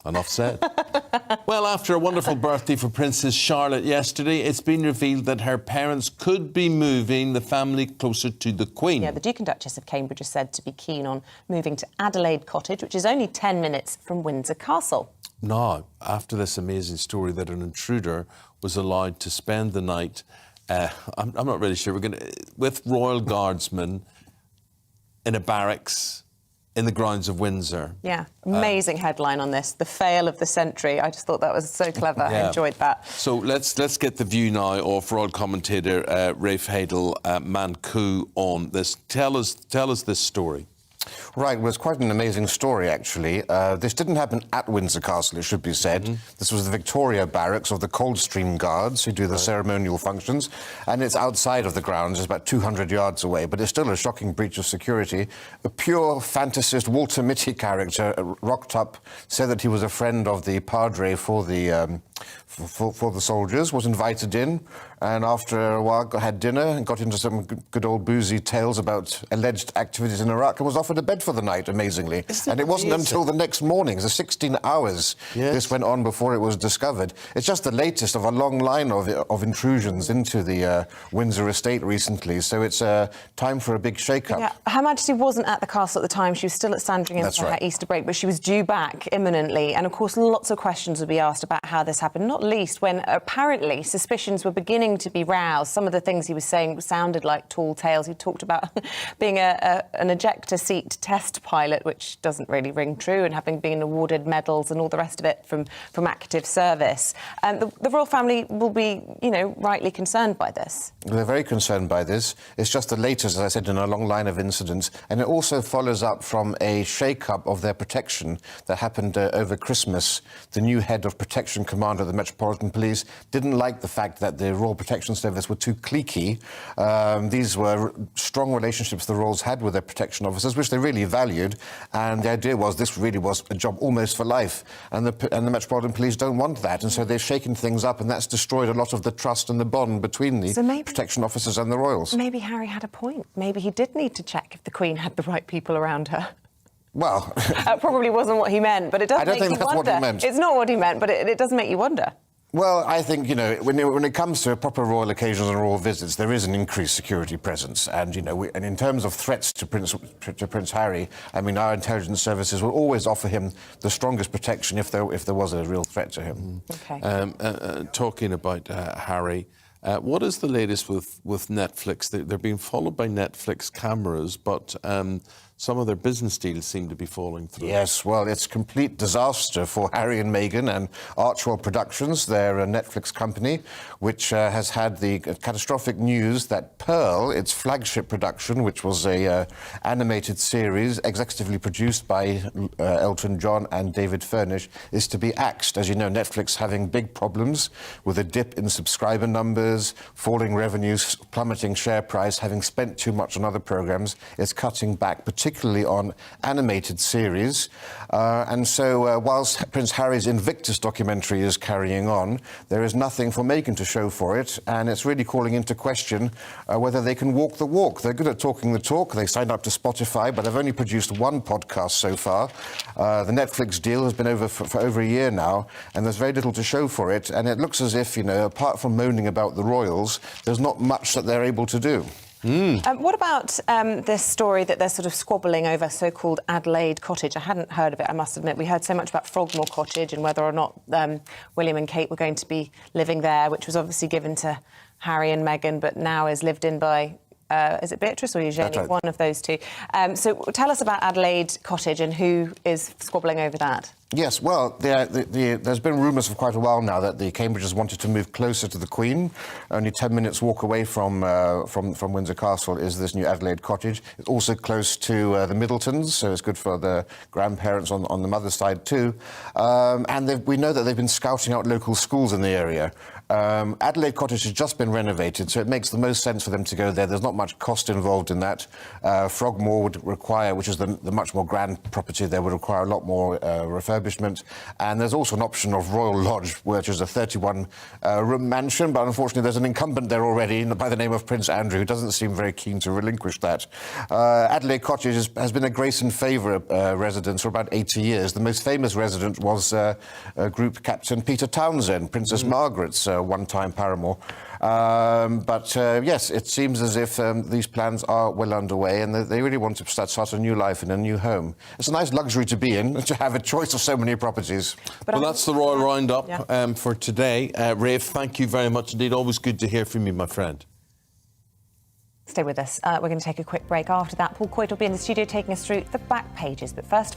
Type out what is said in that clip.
Enough said. Well, after a wonderful birthday for Princess Charlotte yesterday, it's been revealed that her parents could be moving the family closer to the Queen. Yeah, the Duke and Duchess of Cambridge are said to be keen on moving to Adelaide Cottage, which is only 10 minutes from Windsor Castle. Now, after this amazing story that an intruder was allowed to spend the night, I'm not really sure, with royal guardsmen in a barracks in the grounds of Windsor. Yeah, amazing headline on this, the fail of the century. I just thought that was so clever. Yeah. I enjoyed that. So let's get the view now of royal commentator Rafe Heydel-Mankoo on this. Tell us this story. Right, well, it's quite an amazing story, actually. This didn't happen at Windsor Castle, it should be said. This was the Victoria barracks of the Coldstream Guards, who do the ceremonial functions, and it's outside of the grounds, it's about 200 yards away, but it's still a shocking breach of security. A pure fantasist Walter Mitty character rocked up, said that he was a friend of the Padre for the soldiers, was invited in, and after a while had dinner and got into some good old boozy tales about alleged activities in Iraq and was offered a bed for the night, amazingly. And it wasn't until the next morning, so 16 hours this went on before it was discovered. It's just the latest of a long line of intrusions into the Windsor estate recently, so it's time for a big shake-up. Yeah, Her Majesty wasn't at the castle at the time. She was still at Sandringham for her Easter break, but she was due back imminently. And, of course, lots of questions would be asked about how this happened, not least when apparently suspicions were beginning to be roused. Some of the things he was saying sounded like tall tales. He talked about being an ejector seat test pilot, which doesn't really ring true, and having been awarded medals and all the rest of it from active service. The royal family will be, rightly concerned by this. They're very concerned by this. It's just the latest, as I said, in a long line of incidents, and it also follows up from a shake-up of their protection that happened over Christmas. The new head of protection command of the Metropolitan Police didn't like the fact that the Royal Protection Service were too cliquey. These were strong relationships the Royals had with their protection officers, which they really valued, and the idea was this really was a job almost for life, and the Metropolitan Police don't want that, and so they've shaken things up, and that's destroyed a lot of the trust and the bond between the protection officers and the Royals. Maybe Harry had a point. Maybe he did need to check if the Queen had the right people around her. Well... that probably wasn't what he meant, but it does make you wonder. I don't think that's what he meant. It's not what he meant, but it does make you wonder. Well, I think, when it comes to proper royal occasions and royal visits, there is an increased security presence. And, and in terms of threats to Prince Harry, I mean, our intelligence services will always offer him the strongest protection if there was a real threat to him. OK. Talking about Harry, what is the latest with Netflix? They're being followed by Netflix cameras, but some of their business deals seem to be falling through. Yes, well, it's complete disaster for Harry and Meghan and Archwell Productions, their Netflix company, which has had the catastrophic news that Pearl, its flagship production, which was a animated series executively produced by Elton John and David Furnish, is to be axed. As you know, Netflix having big problems with a dip in subscriber numbers, falling revenues, plummeting share price, having spent too much on other programmes, is cutting back, particularly on animated series. And so whilst Prince Harry's Invictus documentary is carrying on, there is nothing for Meghan to show for it, and it's really calling into question whether they can walk the walk. They're good at talking the talk. They signed up to Spotify, but they've only produced one podcast so far. The Netflix deal has been over for over a year now, and there's very little to show for it. And it looks as if, apart from moaning about the royals, there's not much that they're able to do. What about this story that they're sort of squabbling over so-called Adelaide Cottage? I hadn't heard of it, I must admit. We heard so much about Frogmore Cottage and whether or not William and Kate were going to be living there, which was obviously given to Harry and Meghan, but now is lived in by... is it Beatrice or Eugenie? Right. One of those two. So tell us about Adelaide Cottage and who is squabbling over that. Yes, well, there's been rumours for quite a while now that the Cambridges wanted to move closer to the Queen. Only 10 minutes walk away from Windsor Castle is this new Adelaide Cottage. It's also close to the Middletons, so it's good for the grandparents on the mother's side too. And we know that they've been scouting out local schools in the area. Adelaide Cottage has just been renovated, so it makes the most sense for them to go there. There's not much cost involved in that. Frogmore would require, which is the much more grand property, there would require a lot more refurbishment. refurbishment. And there's also an option of Royal Lodge, which is a 31-room mansion, but unfortunately there's an incumbent there already by the name of Prince Andrew, who doesn't seem very keen to relinquish that. Adelaide Cottage has been a grace and favour residence for about 80 years. The most famous resident was Group Captain Peter Townsend, Princess Margaret's one-time paramour. Yes, it seems as if these plans are well underway and they really want to start a new life in a new home. It's a nice luxury to be in, to have a choice of so many properties. Well, that's the Royal Roundup for today. Rafe, thank you very much indeed. Always good to hear from you, my friend. Stay with us. We're going to take a quick break. After that, Paul Coit will be in the studio taking us through the back pages. But first of all,